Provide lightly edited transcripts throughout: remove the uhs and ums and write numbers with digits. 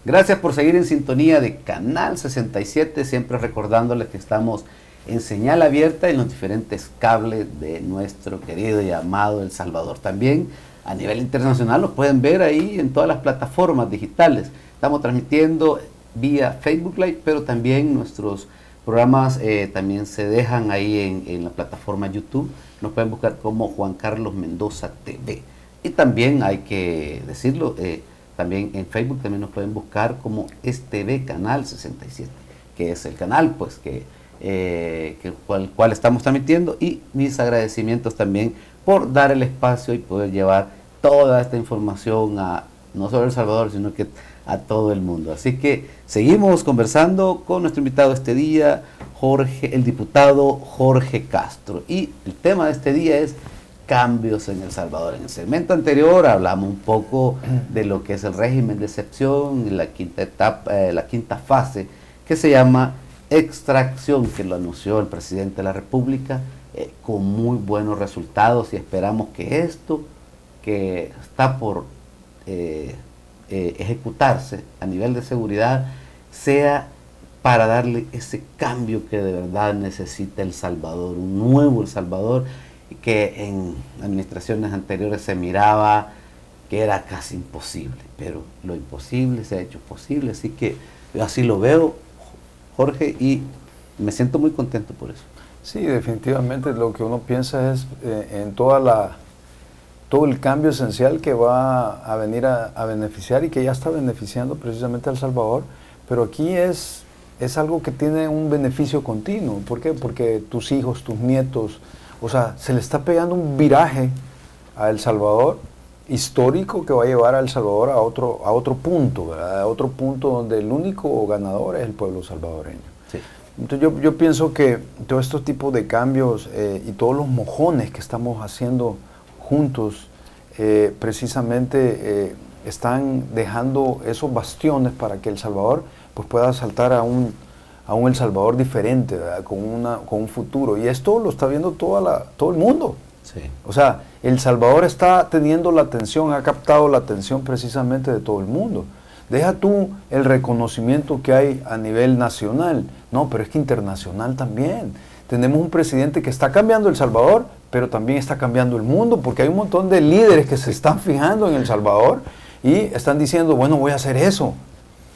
Gracias por seguir en sintonía de Canal 67, siempre recordándoles que estamos en señal abierta en los diferentes cables de nuestro querido y amado El Salvador. También a nivel internacional nos pueden ver ahí en todas las plataformas digitales. Estamos transmitiendo vía Facebook Live, pero también nuestros programas también se dejan ahí en la plataforma YouTube. Nos pueden buscar como Juan Carlos Mendoza TV. Y también hay que decirlo, también en Facebook también nos pueden buscar como STV Canal 67, que es el canal pues cual estamos transmitiendo, y mis agradecimientos también por dar el espacio y poder llevar toda esta información a no solo El Salvador, sino que a todo el mundo. Así que seguimos conversando con nuestro invitado este día, el diputado Jorge Castro, y el tema de este día es cambios en El Salvador. En el segmento anterior hablamos un poco de lo que es el régimen de excepción y la quinta etapa, la quinta fase, que se llama extracción, que lo anunció el presidente de la República con muy buenos resultados, y esperamos que esto que está por ejecutarse a nivel de seguridad sea para darle ese cambio que de verdad necesita El Salvador, un nuevo El Salvador, que en administraciones anteriores se miraba que era casi imposible, pero lo imposible se ha hecho posible. Así que yo así lo veo, Jorge, y me siento muy contento por eso. Sí, definitivamente lo que uno piensa es en todo el cambio esencial que va a venir a beneficiar y que ya está beneficiando precisamente a El Salvador, pero aquí es algo que tiene un beneficio continuo. ¿Por qué? Porque tus hijos, tus nietos, o sea, se le está pegando un viraje a El Salvador histórico que va a llevar a El Salvador a otro punto, ¿verdad? A otro punto donde el único ganador es el pueblo salvadoreño. Sí. Entonces yo pienso que todo este tipo de cambios y todos los mojones que estamos haciendo juntos precisamente están dejando esos bastiones para que El Salvador pues pueda saltar a un El Salvador diferente, ¿verdad? Con un futuro. Y esto lo está viendo todo el mundo. Sí. O sea, El Salvador está teniendo la atención, ha captado la atención precisamente de todo el mundo. Deja tú el reconocimiento que hay a nivel nacional. No, pero es que internacional también. Tenemos un presidente que está cambiando El Salvador, pero también está cambiando el mundo, porque hay un montón de líderes que se están fijando en El Salvador y están diciendo, bueno, voy a hacer eso.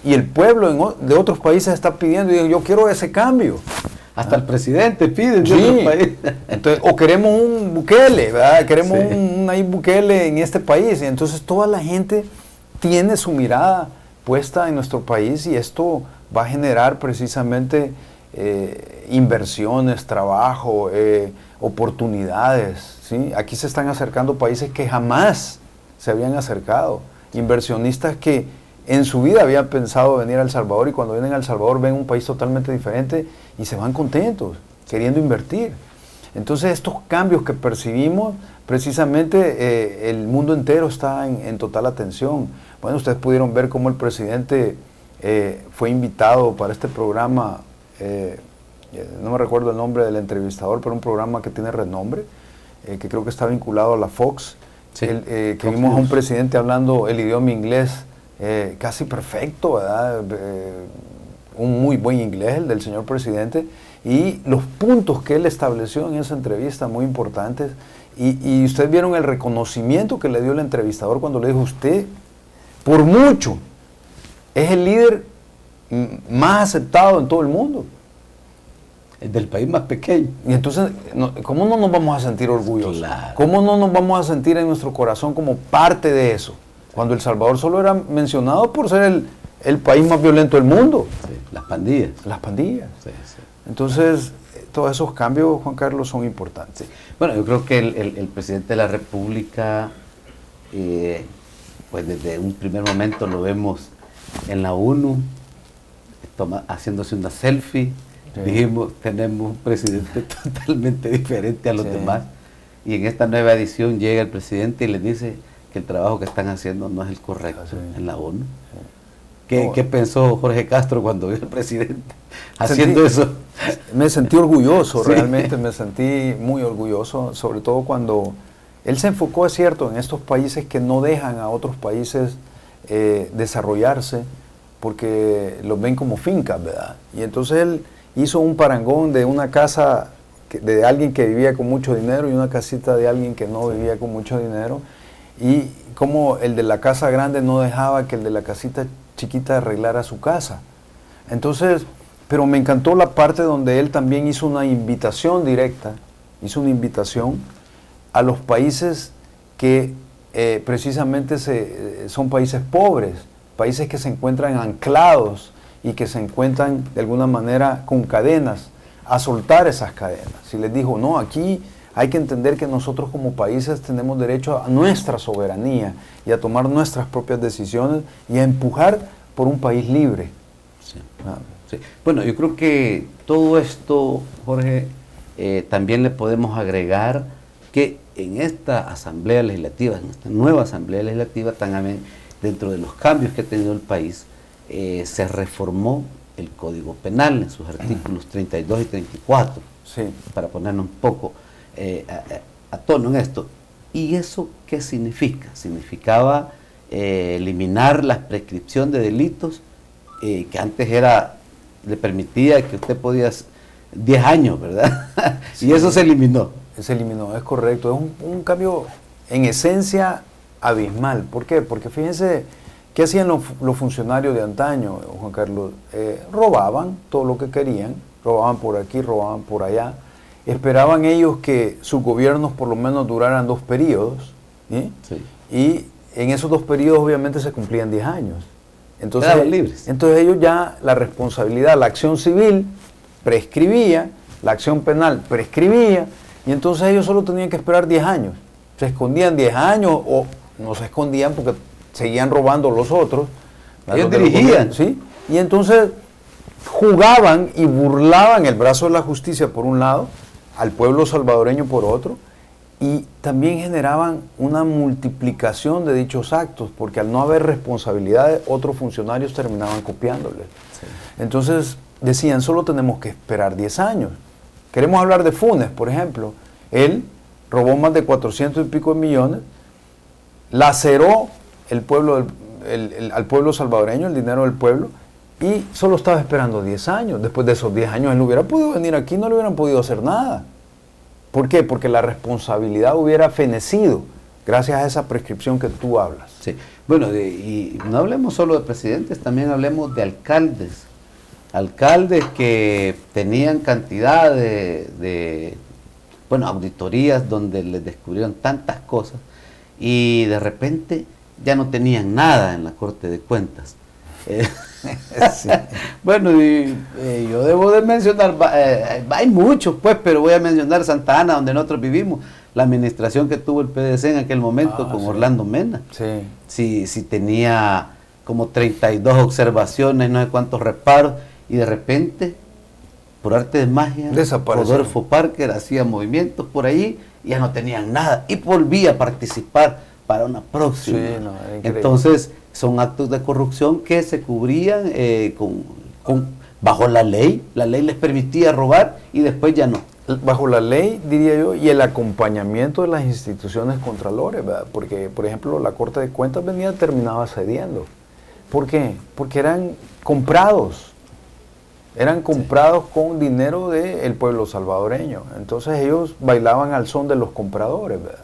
Y el pueblo de otros países está pidiendo, y yo quiero ese cambio. Hasta el presidente pide de sí. otros países. Entonces, o queremos un Bukele, ¿verdad? Queremos sí. un Bukele en este país. Y entonces toda la gente tiene su mirada puesta en nuestro país, y esto va a generar precisamente inversiones, trabajo, oportunidades, ¿sí? Aquí se están acercando países que jamás se habían acercado, inversionistas que en su vida habían pensado venir a El Salvador, y cuando vienen a El Salvador ven un país totalmente diferente y se van contentos, queriendo invertir. Entonces estos cambios que percibimos, precisamente el mundo entero está en total atención. Bueno, ustedes pudieron ver cómo el presidente fue invitado para este programa, no me recuerdo el nombre del entrevistador, pero un programa que tiene renombre, que creo que está vinculado a la Fox, sí. Que vimos a un presidente hablando el idioma inglés casi perfecto, ¿verdad? Un muy buen inglés el del señor presidente, y los puntos que él estableció en esa entrevista muy importantes, y ustedes vieron el reconocimiento que le dio el entrevistador cuando le dijo, usted por mucho es el líder más aceptado en todo el mundo. Es del país más pequeño. Y entonces, ¿cómo no nos vamos a sentir orgullosos? Claro. ¿Cómo no nos vamos a sentir en nuestro corazón como parte de eso? Cuando El Salvador solo era mencionado por ser el país más violento del mundo. Sí, las pandillas. Las pandillas. Sí, sí. Entonces, todos esos cambios, Juan Carlos, son importantes. Sí. Bueno, yo creo que el presidente de la República, pues desde un primer momento lo vemos en la ONU, haciéndose una selfie. Sí. Dijimos, tenemos un presidente totalmente diferente a los demás. Y en esta nueva edición llega el presidente y les dice que el trabajo que están haciendo no es el correcto en la ONU. ¿Qué pensó Jorge Castro cuando vio al presidente haciendo eso? Me sentí orgulloso, realmente me sentí muy orgulloso, sobre todo cuando él se enfocó, es cierto, en estos países que no dejan a otros países desarrollarse porque los ven como fincas, ¿verdad? Y entonces él hizo un parangón de una casa de alguien que vivía con mucho dinero y una casita de alguien que no vivía con mucho dinero, y como el de la casa grande no dejaba que el de la casita chiquita arreglara su casa. Entonces, pero me encantó la parte donde él también hizo una invitación directa, hizo una invitación a los países que precisamente son países pobres, países que se encuentran anclados y que se encuentran de alguna manera con cadenas, a soltar esas cadenas. Y les dijo, no, aquí hay que entender que nosotros como países tenemos derecho a nuestra soberanía y a tomar nuestras propias decisiones y a empujar por un país libre. Sí. Sí. Bueno, yo creo que todo esto, Jorge, también le podemos agregar que en esta Asamblea Legislativa, en esta nueva Asamblea Legislativa, también dentro de los cambios que ha tenido el país, se reformó el Código Penal en sus artículos 32 y 34, sí, para ponernos un poco a tono en esto. ¿Y eso qué significa? Significaba eliminar la prescripción de delitos que antes le permitía que usted podía 10 años, ¿verdad? Sí, y eso se eliminó. Se eliminó, es correcto. Es un cambio en esencia abismal. ¿Por qué? Porque fíjense, ¿qué hacían los funcionarios de antaño, Juan Carlos? Robaban todo lo que querían, robaban por aquí, robaban por allá. Esperaban ellos que sus gobiernos por lo menos duraran 2 periodos, ¿sí? Sí. Y en esos 2 periodos obviamente se cumplían 10 años. Entonces, libres. Entonces ellos ya la responsabilidad, la acción civil prescribía, la acción penal prescribía, y entonces ellos solo tenían que esperar 10 años. Se escondían 10 años o no se escondían porque seguían robando los otros. Ellos dirigían. ¿Sí? Y entonces jugaban y burlaban el brazo de la justicia por un lado, al pueblo salvadoreño por otro, y también generaban una multiplicación de dichos actos, porque al no haber responsabilidades, otros funcionarios terminaban copiándoles. Sí. Entonces decían, solo tenemos que esperar 10 años. Queremos hablar de Funes, por ejemplo. Él robó más de 400 y pico de millones, laceró el pueblo, al pueblo salvadoreño, el dinero del pueblo, y solo estaba esperando 10 años. Después de esos 10 años él no hubiera podido venir aquí, no le hubieran podido hacer nada. ¿Por qué? Porque la responsabilidad hubiera fenecido gracias a esa prescripción que tú hablas. Sí. Bueno, y no hablemos solo de presidentes, también hablemos de alcaldes. Alcaldes que tenían cantidad de auditorías donde les descubrieron tantas cosas y de repente ya no tenían nada en la Corte de Cuentas. Sí. Bueno, yo debo de mencionar, hay muchos pues, pero voy a mencionar Santa Ana, donde nosotros vivimos, la administración que tuvo el PDC en aquel momento con sí. Orlando Mena. Sí. Sí, tenía como 32 observaciones, no sé cuántos reparos, y de repente, por arte de magia, Rodolfo Parker hacía movimientos por ahí y ya no tenían nada, y volvía a participar para una próxima. Sí, no, entonces, son actos de corrupción que se cubrían bajo la ley les permitía robar y después ya no. Bajo la ley, diría yo, y el acompañamiento de las instituciones contralores, ¿verdad? Porque, por ejemplo, la Corte de Cuentas terminaba cediendo. ¿Por qué? Porque eran comprados con dinero del pueblo salvadoreño. Entonces ellos bailaban al son de los compradores, ¿verdad?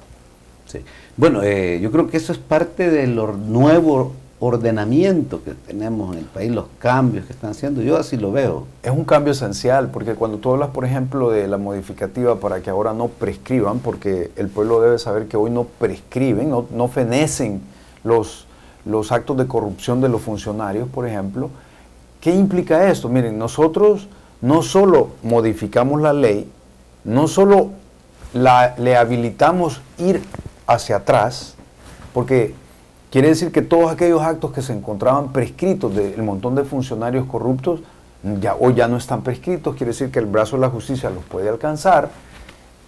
Sí. Bueno, yo creo que eso es parte del nuevo ordenamiento que tenemos en el país, los cambios que están haciendo, yo así lo veo. Es un cambio esencial, porque cuando tú hablas, por ejemplo, de la modificativa para que ahora no prescriban, porque el pueblo debe saber que hoy no prescriben, no fenecen los actos de corrupción de los funcionarios, por ejemplo. ¿Qué implica esto? Miren, nosotros no solo modificamos la ley, no solo le habilitamos ir hacia atrás, porque quiere decir que todos aquellos actos que se encontraban prescritos del montón de funcionarios corruptos, hoy ya no están prescritos, quiere decir que el brazo de la justicia los puede alcanzar,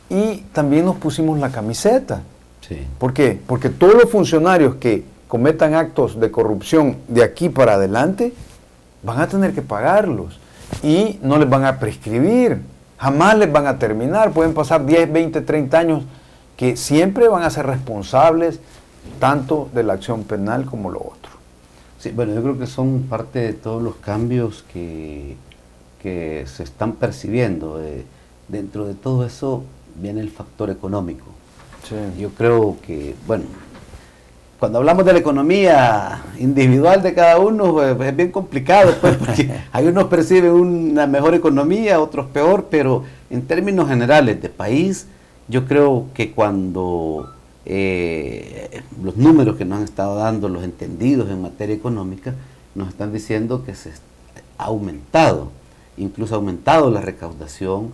y también nos pusimos la camiseta. Sí. ¿Por qué? Porque todos los funcionarios que cometan actos de corrupción de aquí para adelante, van a tener que pagarlos, y no les van a prescribir, jamás les van a terminar, pueden pasar 10, 20, 30 años, que siempre van a ser responsables tanto de la acción penal como lo otro. Sí, bueno, yo creo que son parte de todos los cambios que se están percibiendo. Dentro de todo eso viene el factor económico. Sí. Yo creo que, bueno, cuando hablamos de la economía individual de cada uno, pues, es bien complicado, pues, porque hay unos perciben una mejor economía, otros peor, pero en términos generales de país, yo creo que cuando los números que nos han estado dando los entendidos en materia económica nos están diciendo que se ha aumentado, incluso ha aumentado la recaudación.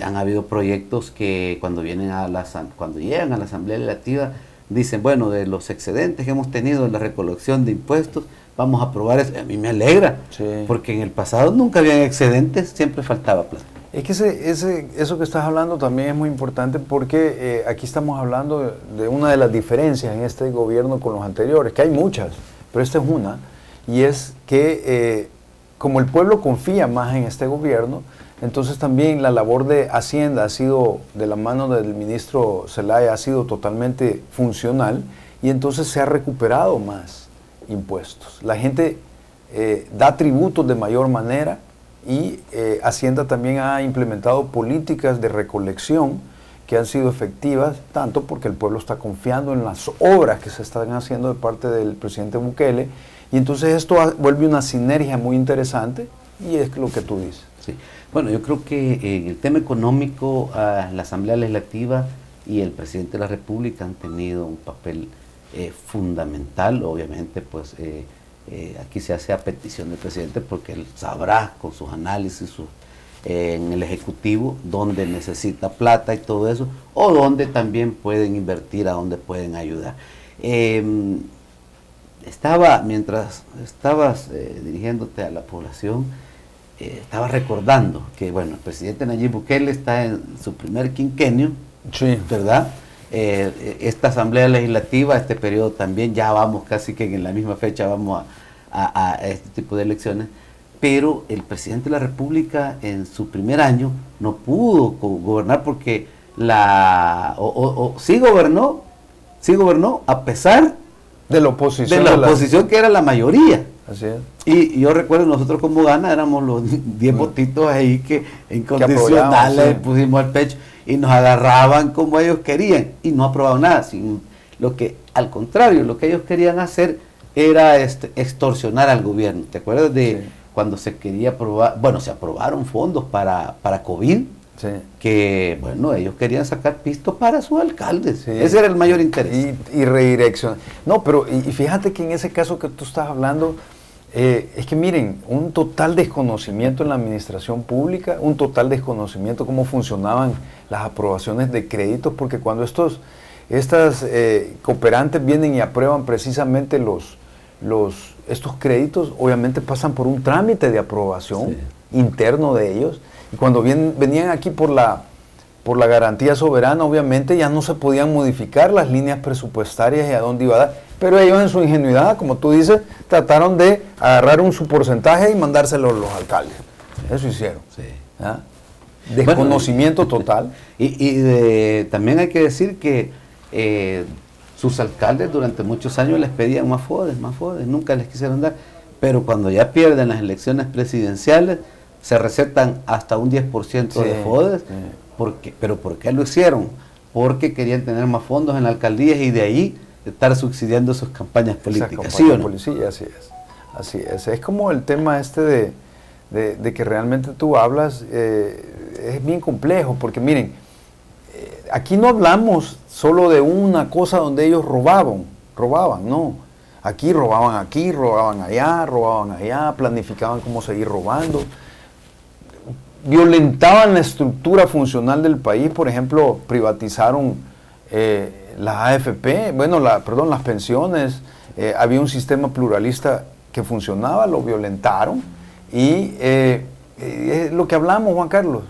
Han habido proyectos que cuando llegan a la Asamblea Legislativa dicen, bueno, de los excedentes que hemos tenido en la recolección de impuestos, vamos a aprobar eso. A mí me alegra, sí, porque en el pasado nunca habían excedentes, siempre faltaba plata. Es que eso que estás hablando también es muy importante porque aquí estamos hablando de una de las diferencias en este gobierno con los anteriores, que hay muchas, pero esta es una, y es que como el pueblo confía más en este gobierno, entonces también la labor de Hacienda ha sido, de la mano del ministro Zelaya, ha sido totalmente funcional y entonces se ha recuperado más impuestos. La gente da tributos de mayor manera y Hacienda también ha implementado políticas de recolección que han sido efectivas, tanto porque el pueblo está confiando en las obras que se están haciendo de parte del presidente Bukele, y entonces esto vuelve una sinergia muy interesante y es lo que tú dices. Sí. Bueno, yo creo que en el tema económico, la Asamblea Legislativa y el presidente de la República han tenido un papel fundamental. Obviamente, pues aquí se hace a petición del presidente porque él sabrá con sus análisis en el Ejecutivo dónde necesita plata y todo eso, o dónde también pueden invertir, a dónde pueden ayudar. Mientras estabas dirigiéndote a la población, estaba recordando que, bueno, el presidente Nayib Bukele está en su primer quinquenio, sí, ¿verdad? Esta Asamblea Legislativa, este periodo también, ya vamos casi que en la misma fecha vamos a este tipo de elecciones, pero el presidente de la República en su primer año no pudo gobernar porque sí gobernó a pesar de la oposición que era la mayoría. Así es. Y yo recuerdo, nosotros como Gana éramos los 10 votitos ahí que incondicionales pusimos al pecho y nos agarraban como ellos querían y no aprobaban nada. Al contrario, lo que ellos querían hacer era extorsionar al gobierno. ¿Te acuerdas de cuando se quería aprobar? Bueno, se aprobaron fondos para COVID, sí, que bueno, ellos querían sacar pisto para sus alcaldes. Sí. Ese era el mayor interés. Y redireccionar. No, pero y fíjate que en ese caso que tú estás hablando, es que miren, un total desconocimiento en la administración pública, un total desconocimiento cómo funcionaban las aprobaciones de créditos, porque cuando estas cooperantes vienen y aprueban precisamente estos créditos, obviamente pasan por un trámite de aprobación interno de ellos, y cuando venían aquí por la garantía soberana, obviamente ya no se podían modificar las líneas presupuestarias y a dónde iba a dar, pero ellos en su ingenuidad, como tú dices, trataron de agarrar su porcentaje y mandárselo a los alcaldes. Eso hicieron. Sí. ¿Ah? Desconocimiento total. También hay que decir que sus alcaldes durante muchos años les pedían más FODES, nunca les quisieron dar, pero cuando ya pierden las elecciones presidenciales, se recetan hasta un 10% de FODES. Sí. ¿Pero por qué lo hicieron? Porque querían tener más fondos en la alcaldía y de ahí estar subsidiando sus campañas políticas. ¿Sí o no? Sí, así es. Es como el tema de que realmente tú hablas, es bien complejo, porque miren, aquí no hablamos solo de una cosa donde ellos robaban, no. Aquí, robaban allá, planificaban cómo seguir robando. Violentaban la estructura funcional del país, por ejemplo, privatizaron las AFP, las pensiones, había un sistema pluralista que funcionaba, lo violentaron y es lo que hablamos, Juan Carlos,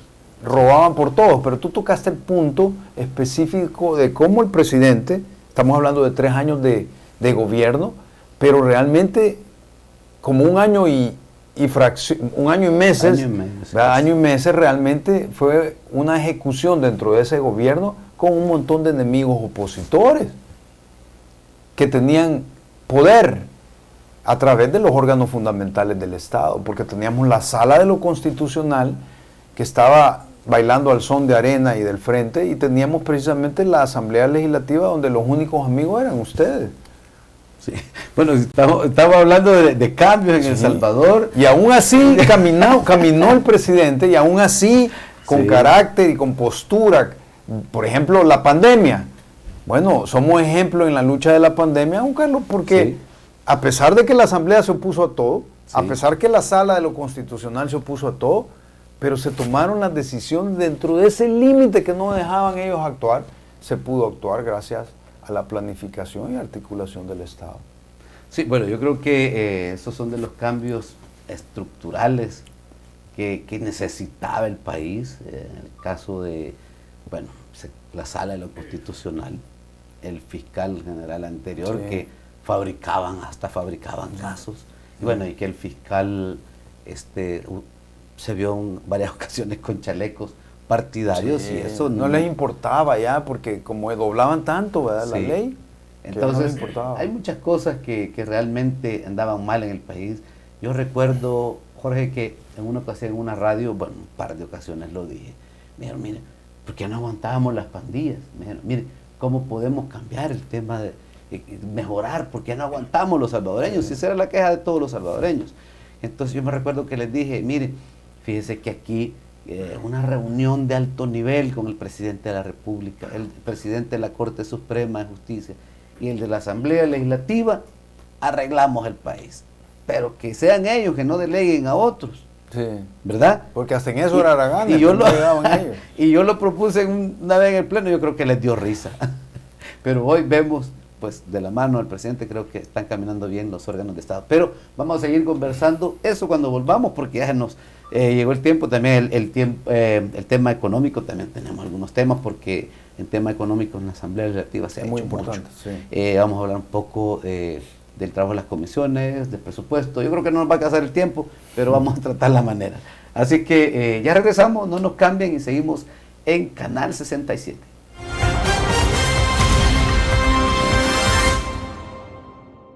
robaban por todos, pero tú tocaste el punto específico de cómo el presidente, estamos hablando de 3 años de gobierno, pero realmente como un año y meses realmente fue una ejecución dentro de ese gobierno con un montón de enemigos opositores que tenían poder a través de los órganos fundamentales del Estado, porque teníamos la Sala de lo Constitucional, que estaba bailando al son de Arena y del Frente, y teníamos precisamente la Asamblea Legislativa, donde los únicos amigos eran ustedes. Sí. Bueno, estamos hablando de cambios en El Salvador. Y aún así caminó el presidente, y aún así, con carácter y con postura. Por ejemplo, la pandemia. Bueno, somos ejemplo en la lucha de la pandemia, Juan Carlos, porque a pesar de que la Asamblea se opuso a todo, a pesar que la Sala de lo Constitucional se opuso a todo, pero se tomaron las decisiones dentro de ese límite que no dejaban ellos actuar, se pudo actuar gracias a la planificación y articulación del Estado. Sí, bueno, yo creo que esos son de los cambios estructurales que necesitaba el país, en el caso de, bueno, la Sala de lo Constitucional, el fiscal general anterior, que fabricaban casos, y bueno, y que el fiscal se vio en varias ocasiones con chalecos partidarios, y eso no les importaba ya, porque como doblaban tanto, ¿verdad?, la ley. Entonces, no hay muchas cosas que realmente andaban mal en el país. Yo recuerdo, Jorge, que en una ocasión en una radio, bueno, un par de ocasiones lo dije, me dijeron, mire, ¿por qué no aguantábamos las pandillas? Me dijeron, mire, ¿cómo podemos cambiar el tema de mejorar? ¿Por qué no aguantamos los salvadoreños? Si esa era la queja de todos los salvadoreños. Entonces yo me recuerdo que les dije, mire, fíjese que aquí una reunión de alto nivel con el presidente de la República, el presidente de la Corte Suprema de Justicia y el de la Asamblea Legislativa, arreglamos el país. Pero que sean ellos, que no deleguen a otros. Sí. ¿Verdad? Porque hasta en eso era Aragán. Y yo lo propuse una vez en el pleno, yo creo que les dio risa. Pero hoy vemos, pues de la mano del presidente, creo que están caminando bien los órganos de Estado. Pero vamos a seguir conversando eso cuando volvamos, porque ya nos llegó el tiempo. También el tema económico, también tenemos algunos temas, porque en tema económico en la Asamblea Legislativa se ha hecho mucho. Sí. Vamos a hablar un poco del trabajo de las comisiones, del presupuesto. Yo creo que no nos va a alcanzar el tiempo, pero vamos a tratar la manera. Así que ya regresamos, no nos cambien y seguimos en Canal 67.